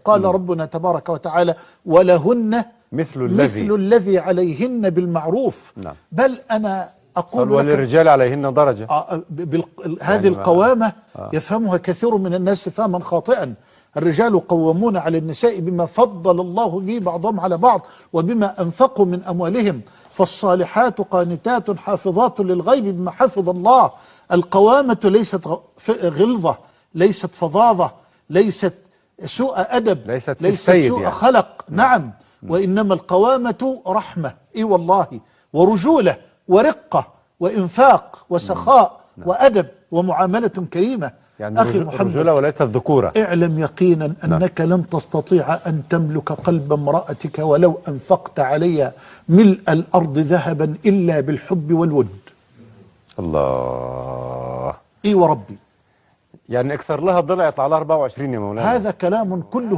قال ربنا تبارك وتعالى ولهن مثل الذي عليهن بالمعروف. نعم. بل أنا أقول وللرجال عليهن درجة. هذه القوامة يفهمها كثير من الناس فهما خاطئا. الرجال قوامون على النساء بما فضل الله به بعضهم على بعض وبما أنفقوا من أموالهم، فالصالحات قانتات حافظات للغيب بما حفظ الله. القوامة ليست غلظة، ليست فظاظة، ليست سوء أدب، ليست سوء يعني خلق. نعم. وإنما القوامة رحمة، إي والله، ورجولة ورقة وإنفاق وسخاء وأدب ومعاملة كريمة. يعني أخي محمد، رجولة وليست ذكورة. اعلم يقينا أنك لن تستطيع أن تملك قلب امرأتك ولو أنفقت عليها ملء الأرض ذهبا إلا بالحب والود. الله. إي وربي. يعني اكسر لها الضلع يطلع لها 24 يا مولانا. هذا كلام كله